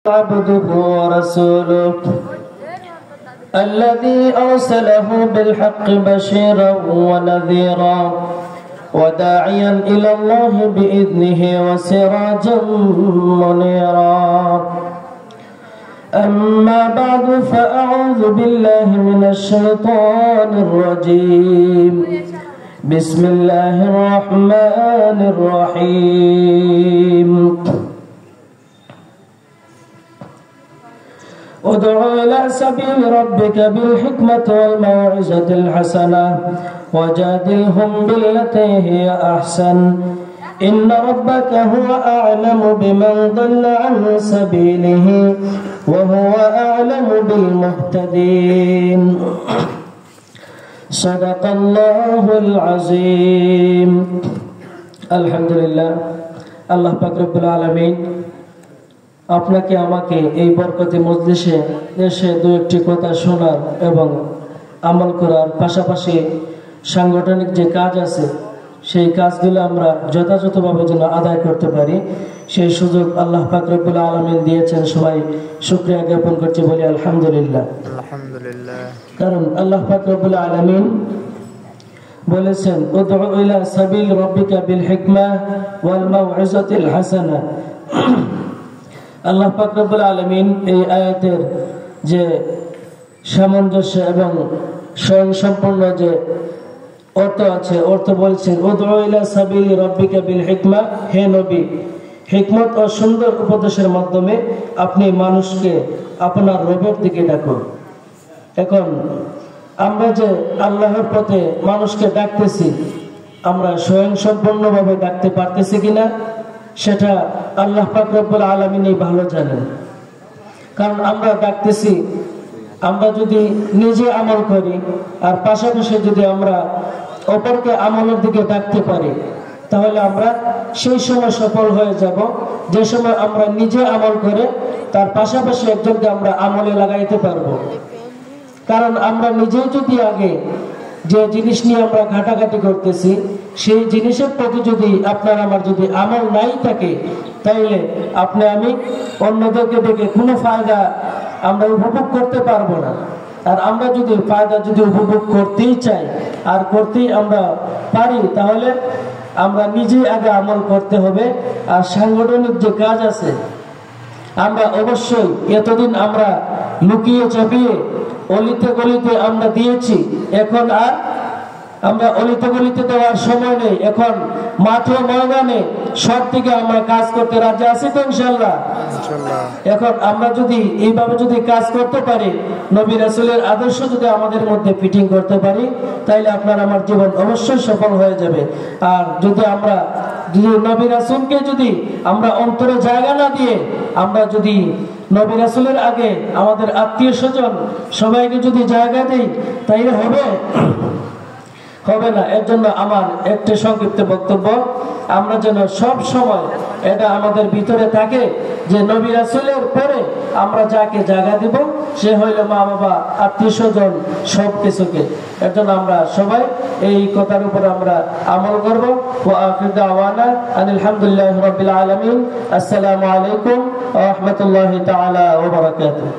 عبده ورسوله الذي أرسله بالحق بشيرا ونذيرا وداعيا إلى الله بإذنه وسراجا منيرا. أما بعد فأعوذ بالله من الشيطان الرجيم. بسم الله الرحمن الرحيم. ادع إلى سبيل ربك بالحكمة والموعظة الحسنة وجادلهم بالتي هي أحسن إن ربك هو أعلم بمن ضل عن سبيله وهو أعلم بالمهتدين. صدق الله العظيم. الحمد لله. আল্লাহ পাক রব্বুল আলামিন আপনাকে আমাকে এই বরকতি মজলিসে এসে দু একটি কথা শোনার এবং আমল করার পাশাপাশি সাংগঠনিক যে কাজ আছে সেই কাজগুলো আমরা যথাযথভাবে যেন আদায় করতে পারি সেই সুযোগ আল্লাহ পাক রব্বুল আলামিন দিয়েছেন। সবাই শুকরিয়া জ্ঞাপন করছি, বলি আলহামদুলিল্লাহ। কারণ আল্লাহ পাক রব্বুল আলামিন বলেছেন উদউ ইলা সাবিল রাব্বিকা বিল হিকমাহ ওয়াল মাউইজাতিল হাসানা। আল্লাহ পাক রব্বুল আলামিন এই আয়াতের যে সামঞ্জস্য এবং স্বয়ংসম্পূর্ণ যে অর্থ আছে, অর্থ বলছেন উদউ ইলা সাবিলি রাব্বিকা বিল হিকমাহ, হে নবী, হিকমত ও সুন্দর উপদেশের মাধ্যমে আপনি মানুষকে আপনার রবের দিকে ডাকুন। এখন আমরা যে আল্লাহর পথে মানুষকে ডাকতেছি, আমরা স্বয়ংসম্পূর্ণভাবে ডাকতে পারতেছি কিনা সেটা আল্লাহ পাক রব্বুল আলামিনই ভালো জানেন। কারণ আমরা ডাকতেছি, আমরা যদি নিজে আমল করি আর পাশাপাশি যদি আমরা অপরকে আমলের দিকে ডাকতে পারি তাহলে আমরা সেই সময় সফল হয়ে যাব যে সময় আমরা নিজে আমল করে তার পাশাপাশি একজনকে আমরা আমলে লাগাইতে পারবো। কারণ আমরা নিজেই যদি আগে যে জিনিস নিয়ে আমরা ঘাটাঘাটি করতেছি সেই জিনিসের প্রতি যদি আপনার আমার যদি আমল নাই থাকে তাইলে আপনি আমি অন্যদেরকে দেখে কোনো ফায়দা আমরা উপভোগ করতে পারবো না। আর আমরা যদি ফায়দা যদি উপভোগ করতেই চাই আর করতেই আমরা পারি তাহলে আমরা নিজেই আগে আমল করতে হবে। আর সাংগঠনিক যে কাজ আছে আমরা অবশ্যই এতদিন আমরা লুকিয়ে চাপিয়ে অলিতে গলিতে আমরা দিয়েছি, এখন আর আমরা অলিতে গলিতে দেওয়ার সময় নেই। এখন মাঠে ময়দানে সব দিকে আমরা কাজ করতে রাজি আছি তো ইনশাআল্লাহ। এখন আমরা যদি এইভাবে যদি কাজ করতে পারি, নবী রাসূলের আদর্শ যদি আমাদের মধ্যে ফিটিং করতে পারি তাইলে আপনার আমার জীবন অবশ্যই সফল হয়ে যাবে। আর যদি আমরা নবী রাসূলকে যদি আমরা অন্তরে জায়গা না দিয়ে আমরা যদি নবী রাসূলের আগে আমাদের আত্মীয় স্বজন সবাইকে যদি জায়গা দেই তাইলে হবে না। এর জন্য আমার একটি সংক্ষিপ্ত বক্তব্য, আমরা যেন সব সময় এটা আমাদের ভিতরে থাকে যে নবী রাসূলের পরে আমরা যাকে জায়গা দিব সে হইল মা বাবা, আত্মীয় স্বজন, সব কিছুকে। এর জন্য আমরা সবাই এই কথার উপর আমরা আমল করব। ওয়া আখিরু দাওয়ানা আনিল হামদুলিল্লাহি রাব্বিল আলামিন। আসসালামু আলাইকুম ওয়া রাহমাতুল্লাহি তাআলা ওয়া বারাকাতুহু।